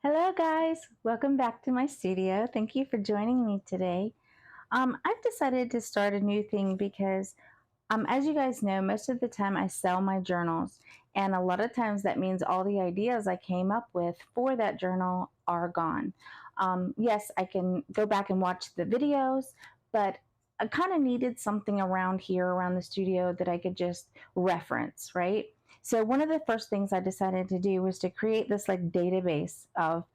Hello guys, welcome back to my studio. Thank you for joining me today. I've decided to start a new thing because as you guys know, most of the time I sell my journals, and a lot of times that means all the ideas I came up with for that journal are gone. Yes, I can go back and watch the videos, but I kind of needed something around here, around the studio, that I could just reference, right? So one of the first things I decided to do was to create this like database of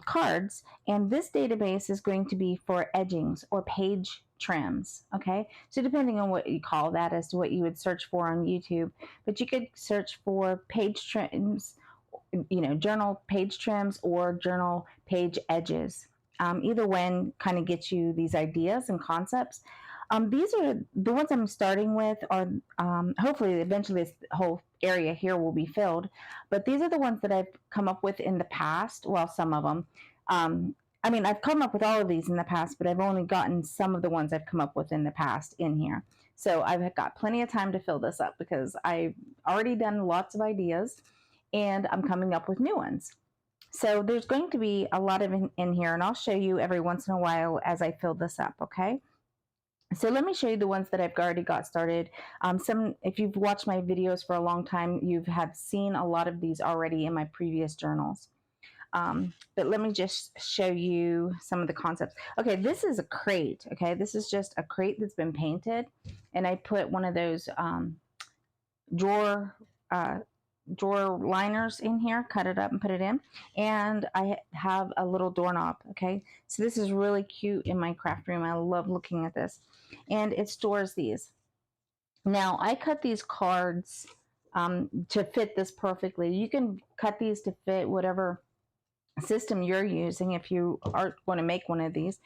cards, and this database is going to be for edgings or page trims. Okay, so depending on what you call that as to what you would search for on YouTube, but you could search for page trims, journal page trims or journal page edges. Either one kind of gets you these ideas and concepts. These are the ones I'm starting with, are hopefully eventually this whole area here will be filled, but these are the ones that I've come up with in the past. Well, some of them. I mean, I've come up with all of these in the past, but I've only gotten some of the ones I've come up with in the past in here. So I've got plenty of time to fill this up because I've already done lots of ideas and I'm coming up with new ones. So there's going to be a lot of in here, and I'll show you every once in a while as I fill this up, okay? So let me show you the ones that I've already got started. If you've watched my videos for a long time, you have seen a lot of these already in my previous journals. But let me just show you some of the concepts. Okay, this is a crate. Okay, this is just a crate that's been painted, and I put one of those drawer uh, drawer liners in here, cut it up and put it in, and I have a little doorknob. Okay, so this is really cute in my craft room. I love looking at this, and it stores these. Now I cut these cards to fit this perfectly. You can cut these to fit whatever system you're using if you are going to make one of these.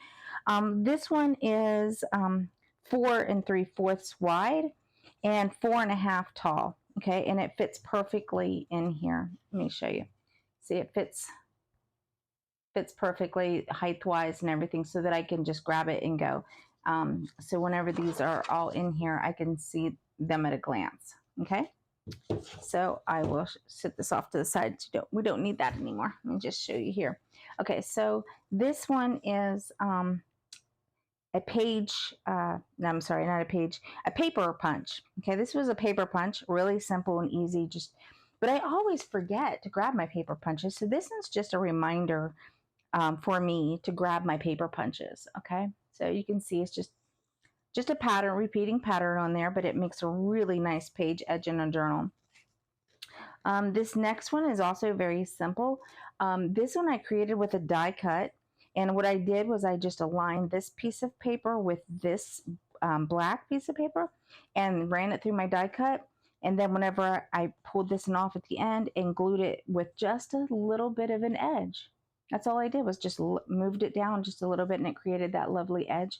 This one is 4 3/4 wide and 4.5 tall. Okay, and it fits perfectly in here. Let me show you. See, it fits perfectly height wise and everything, so that I can just grab it and go. So whenever these are all in here, I can see them at a glance. Okay, so I will sit this off to the side. We don't need that anymore. Let me just show you here. Okay, so this one is a page, no, I'm sorry, not a page, a paper punch. Okay, this was a paper punch, really simple and easy, but I always forget to grab my paper punches. So this one's just a reminder for me to grab my paper punches. Okay, so you can see it's just a pattern, repeating pattern on there, but it makes a really nice page edge in a journal. This next one is also very simple. This one I created with a die cut. And what I did was I just aligned this piece of paper with this black piece of paper and ran it through my die cut. And then whenever I pulled this one off at the end and glued it with just a little bit of an edge. That's all I did, was just moved it down just a little bit, and it created that lovely edge,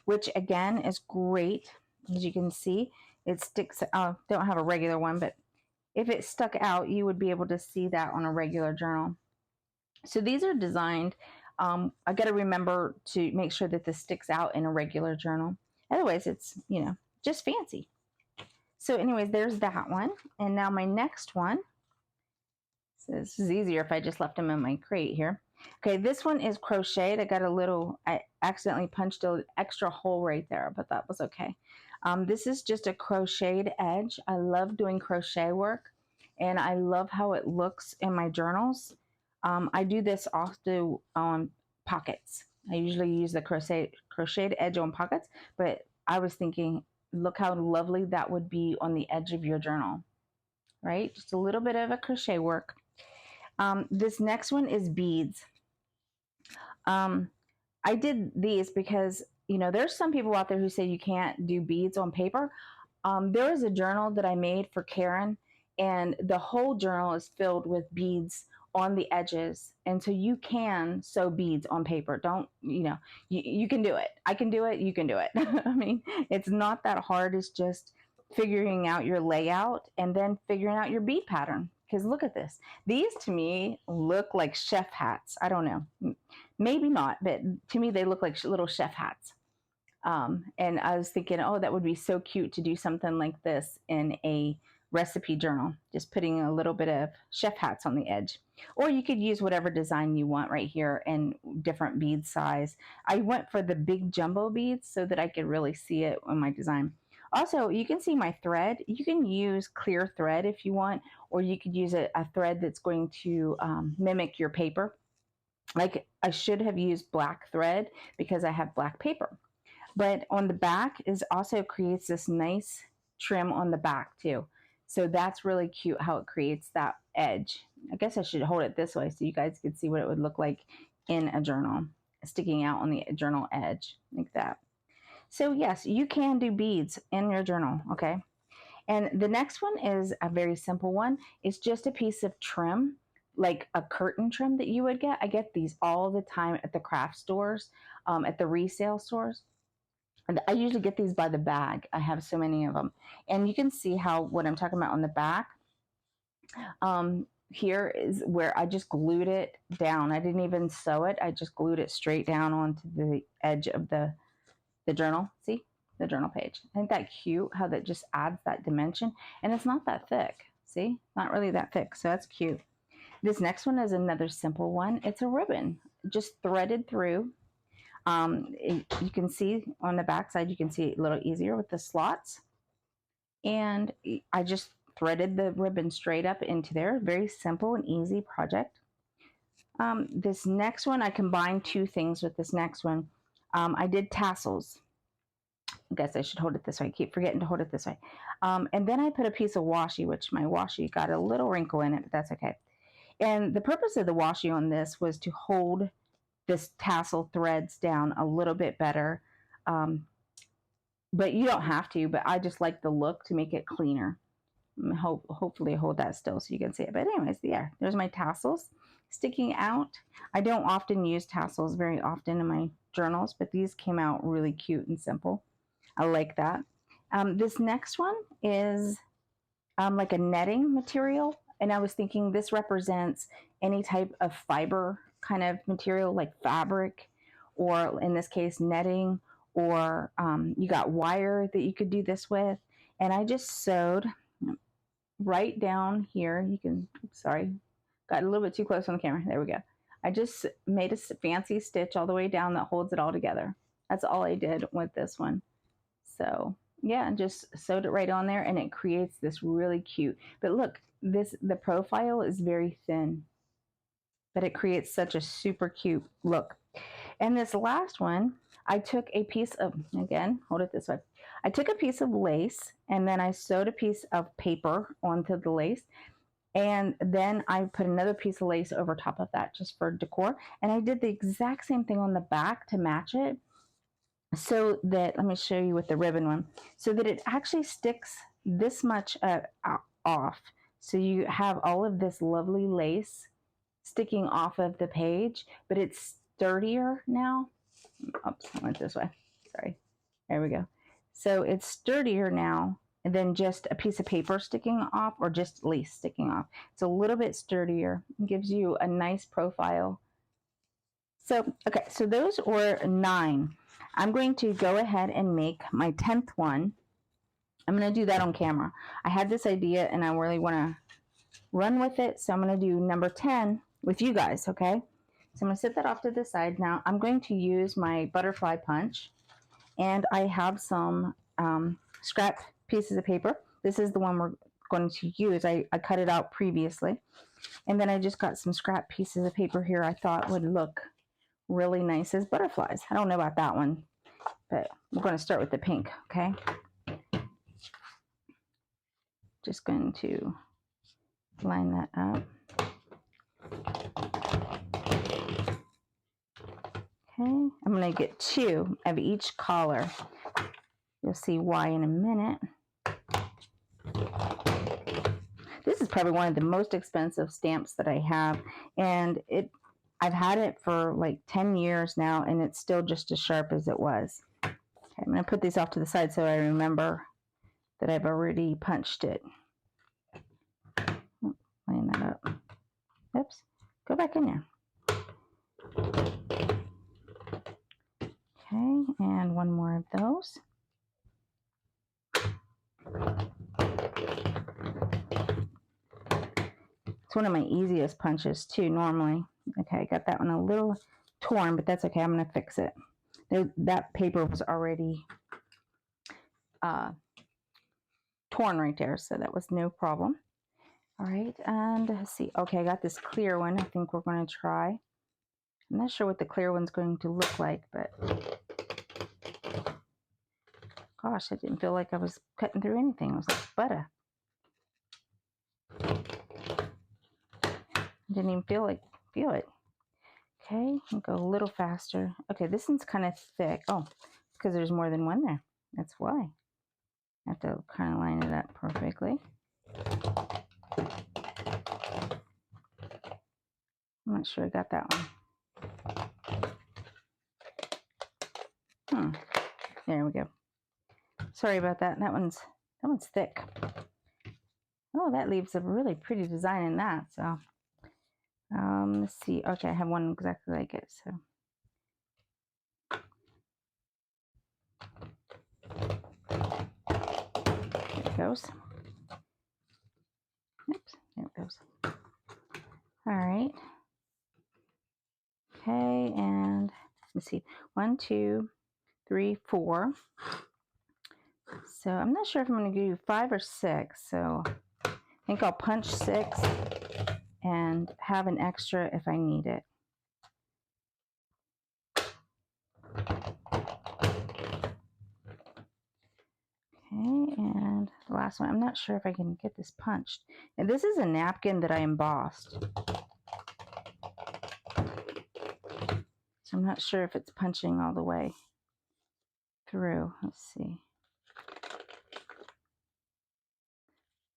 which again is great. As you can see, it sticks. Don't have a regular one, but if it stuck out, you would be able to see that on a regular journal. So these are designed. I got to remember to make sure that this sticks out in a regular journal. Otherwise, it's, just fancy. So anyways, there's that one. And now my next one. So this is easier if I just left them in my crate here. Okay, this one is crocheted. I accidentally punched an extra hole right there, but that was okay. This is just a crocheted edge. I love doing crochet work, and I love how it looks in my journals. I do this also on pockets. I usually use the crocheted edge on pockets, but I was thinking, look how lovely that would be on the edge of your journal, right? Just a little bit of a crochet work. This next one is beads. I did these because, there's some people out there who say you can't do beads on paper. There is a journal that I made for Karen, and the whole journal is filled with beads on the edges. And so you can sew beads on paper. You can do it. I can do it. You can do it. I mean, it's not that hard. It's just figuring out your layout and then figuring out your bead pattern. Because look at this. These to me look like chef hats. I don't know. Maybe not, but to me they look like little chef hats. And I was thinking, oh, that would be so cute to do something like this in a recipe journal, just putting a little bit of chef hats on the edge. Or you could use whatever design you want right here in different bead size. I went for the big jumbo beads so that I could really see it on my design. Also, you can see my thread. You can use clear thread if you want, or you could use a thread that's going to mimic your paper. Like I should have used black thread because I have black paper. But on the back is also creates this nice trim on the back too. So that's really cute how it creates that edge. I guess I should hold it this way so you guys could see what it would look like in a journal, sticking out on the journal edge like that. So yes, you can do beads in your journal, okay? And the next one is a very simple one. It's just a piece of trim, like a curtain trim that you would get. I get these all the time at the craft stores, at the resale stores. And I usually get these by the bag. I have so many of them. And you can see how what I'm talking about on the back. Here is where I just glued it down. I didn't even sew it. I just glued it straight down onto the edge of the journal. See? The journal page. Isn't that cute how that just adds that dimension? And it's not that thick. See? Not really that thick. So that's cute. This next one is another simple one. It's a ribbon just threaded through. You can see on the back side, you can see it a little easier with the slots. And I just threaded the ribbon straight up into there. Very simple and easy project. This next one, I combined two things with this next one. I did tassels. I guess I should hold it this way. I keep forgetting to hold it this way. And then I put a piece of washi, which my washi got a little wrinkle in it, but that's okay. And the purpose of the washi on this was to hold this tassel threads down a little bit better. But you don't have to, but I just like the look to make it cleaner. Hopefully hold that still so you can see it. But anyways, yeah, there's my tassels sticking out. I don't often use tassels very often in my journals, but these came out really cute and simple. I like that. This next one is like a netting material. And I was thinking this represents any type of fiber kind of material like fabric, or in this case, netting, or you got wire that you could do this with. And I just sewed right down here. You can, sorry, got a little bit too close on the camera. There we go. I just made a fancy stitch all the way down that holds it all together. That's all I did with this one. So yeah, just sewed it right on there and it creates this really cute, but look, the profile is very thin, but it creates such a super cute look. And this last one, I took a piece of, again, hold it this way. I took a piece of lace and then I sewed a piece of paper onto the lace. And then I put another piece of lace over top of that just for decor. And I did the exact same thing on the back to match it. So that, let me show you with the ribbon one, so that it actually sticks this much off. So you have all of this lovely lace sticking off of the page, but it's sturdier now. Oops, I went this way. Sorry. There we go. So it's sturdier now than just a piece of paper sticking off or just lace sticking off. It's a little bit sturdier. It gives you a nice profile. So, okay, so those were 9. I'm going to go ahead and make my 10th one. I'm going to do that on camera. I had this idea and I really want to run with it. So I'm going to do number 10 with you guys, okay? So I'm going to set that off to the side. Now I'm going to use my butterfly punch. And I have some scrap pieces of paper. This is the one we're going to use. I cut it out previously. And then I just got some scrap pieces of paper here I thought would look really nice as butterflies. I don't know about that one, but we're going to start with the pink, okay? Just going to line that up. Okay, I'm going to get 2 of each color. You'll see why in a minute. This is probably one of the most expensive stamps that I have, and I've had it for like 10 years now, and it's still just as sharp as it was. Okay, I'm going to put these off to the side so I remember that I've already punched it. Line that up. Oops, go back in there. Okay, and one more of those. It's one of my easiest punches too, normally. Okay, I got that one a little torn, but that's okay. I'm going to fix it. That paper was already torn right there, so that was no problem. All right, and let's see. Okay, I got this clear one. I think we're going to try. I'm not sure what the clear one's going to look like, but gosh, I didn't feel like I was cutting through anything. It was like butter. I didn't even feel it. Okay, I'll go a little faster. Okay, this one's kind of thick. Oh, because there's more than one there. That's why. I have to kind of line it up perfectly. I'm not sure I got that one. There we go. Sorry about that. That one's thick. Oh, that leaves a really pretty design in that. So, let's see. Okay, I have one exactly like it. So, there it goes. Oops, there it goes. All right. Okay, and let's see. 1, 2, 3, 4. So I'm not sure if I'm going to do 5 or 6. So I think I'll punch 6 and have an extra if I need it. Okay, and the last one. I'm not sure if I can get this punched. And this is a napkin that I embossed. So I'm not sure if it's punching all the way through. Let's see.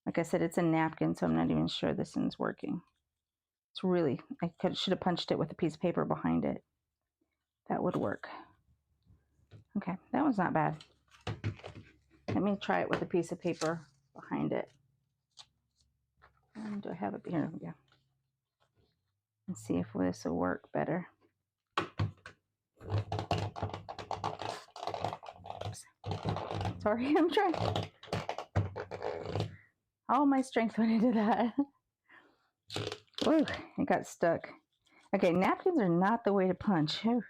Like I said, it's a napkin, so I'm not even sure this one's working. It's really, should have punched it with a piece of paper behind it. That would work. Okay, that one's not bad. Let me try it with a piece of paper behind it. Do I have it here? Yeah. Let's see if this will work better. Oops. Sorry, I'm trying. All my strength went into that. Ooh, it got stuck. Okay, napkins are not the way to punch. Ooh.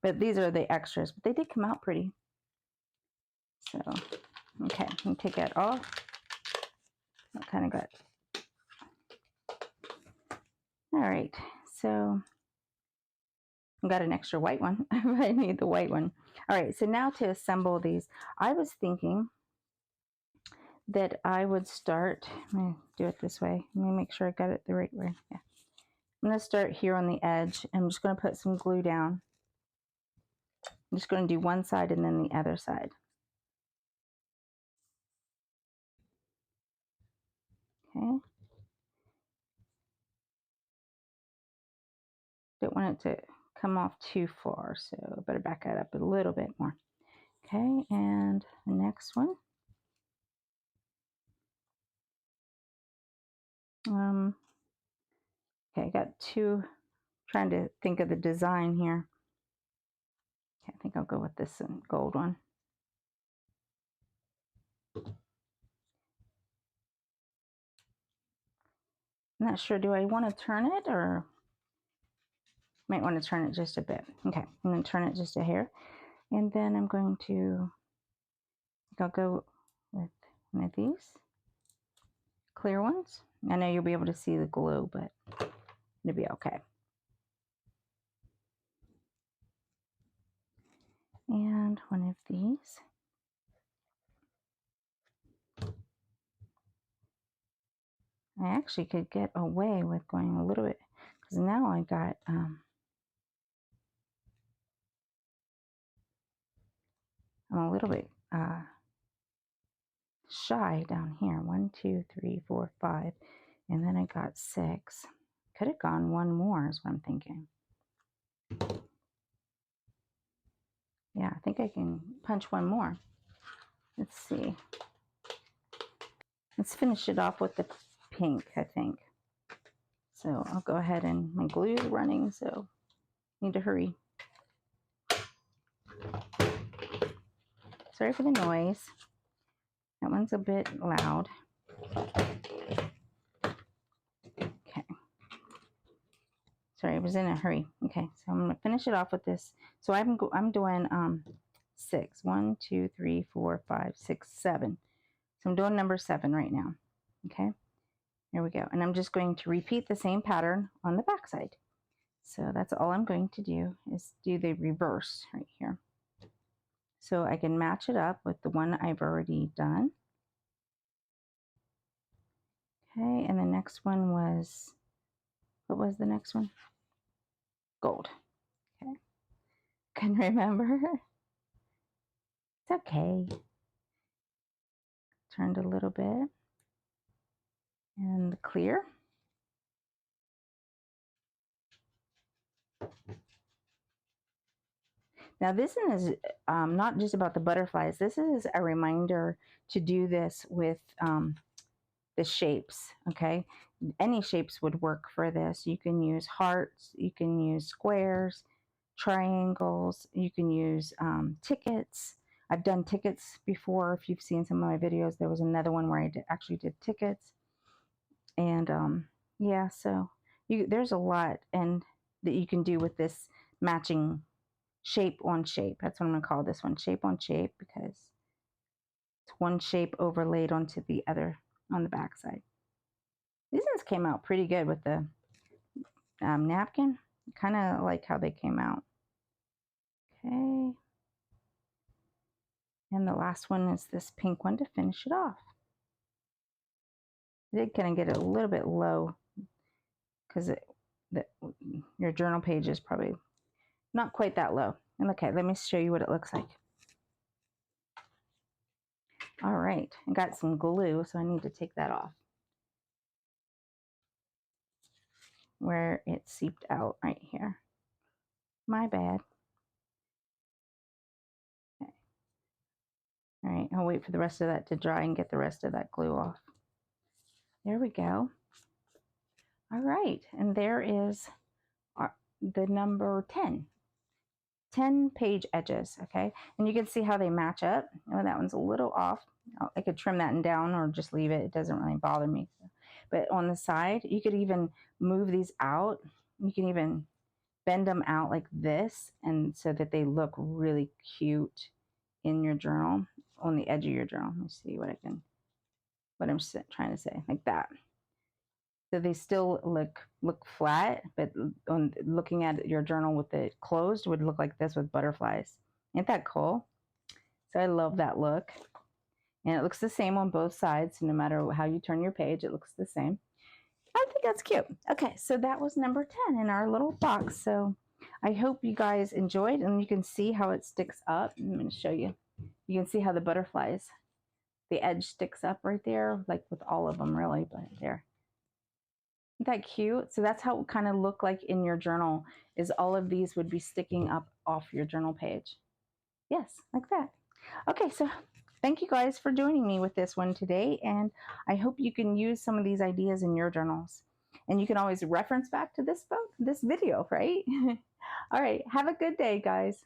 But these are the extras, but they did come out pretty. So, okay, let me take that off. That kind of got. All right, so I've got an extra white one. I need the white one. All right, so now to assemble these, I was thinking that I would start. Let me do it this way. Let me make sure I got it the right way. Yeah. I'm going to start here on the edge. I'm just going to put some glue down. I'm just going to do one side and then the other side. Okay. Don't want it to come off too far, so I better back that up a little bit more. Okay, and the next one. Okay, I got two. Trying to think of the design here. Okay, I think I'll go with this gold one. I'm not sure. Do I want to turn it or might want to turn it just a bit? Okay, I'm going to turn it just a hair, and then I'm going to. I'll go with one of these clear ones. I know you'll be able to see the glue, but it'll be okay. And one of these. I actually could get away with going a little bit because now I got I'm a little bit shy down here. 1, 2, 3, 4, 5, and then I got 6. Could have gone one more is what I'm thinking. Yeah, I think I can punch one more. Let's see. Let's finish it off with the pink, I think. So I'll go ahead and my glue is running, so need to hurry. Sorry for the noise. That one's a bit loud. Sorry, I was in a hurry. Okay, so I'm gonna finish it off with this. So I'm doing 6. 1, 2, 3, 4, 5, 6, 7. So I'm doing number 7 right now. Okay, there we go. And I'm just going to repeat the same pattern on the back side. So that's all I'm going to do is do the reverse right here. So I can match it up with the one I've already done. Okay, and the next one was, what was the next one? Gold. Okay, can remember. It's okay. Turned a little bit. And clear. Now this one is not just about the butterflies. This is a reminder to do this with the shapes, okay? Any shapes would work for this. You can use hearts, you can use squares, triangles, you can use tickets. I've done tickets before. If you've seen some of my videos, there was another one where I actually did tickets. And yeah, so there's a lot and that you can do with this matching shape on shape. That's what I'm going to call this one, shape on shape, because it's one shape overlaid onto the other on the back side. These ones came out pretty good with the napkin. Kind of like how they came out. Okay. And the last one is this pink one to finish it off. I did kind of get it a little bit low because your journal page is probably not quite that low. And okay, let me show you what it looks like. All right, I got some glue, so I need to take that off where it seeped out right here. My bad. Okay. All right, I'll wait for the rest of that to dry and get the rest of that glue off. There we go. All right, and there is the number 10. 10 page edges, okay? And you can see how they match up. Oh, that one's a little off. I could trim that down or just leave it. It doesn't really bother me. But on the side, you could even move these out. You can even bend them out like this, and so that they look really cute in your journal, on the edge of your journal. Let me see what I'm trying to say, like that. So they still look flat, but on looking at your journal with it closed would look like this with butterflies. Ain't that cool? So I love that look. And it looks the same on both sides. So no matter how you turn your page, it looks the same. I think that's cute. Okay, so that was number 10 in our little box. So I hope you guys enjoyed, and you can see how it sticks up. I'm going to show you. You can see how the butterflies, the edge sticks up right there, like with all of them really, but there. Isn't that cute? So that's how it would kind of look like in your journal, is all of these would be sticking up off your journal page. Yes, like that. Okay, so thank you guys for joining me with this one today, and I hope you can use some of these ideas in your journals. And you can always reference back to this video, right? All right, have a good day, guys.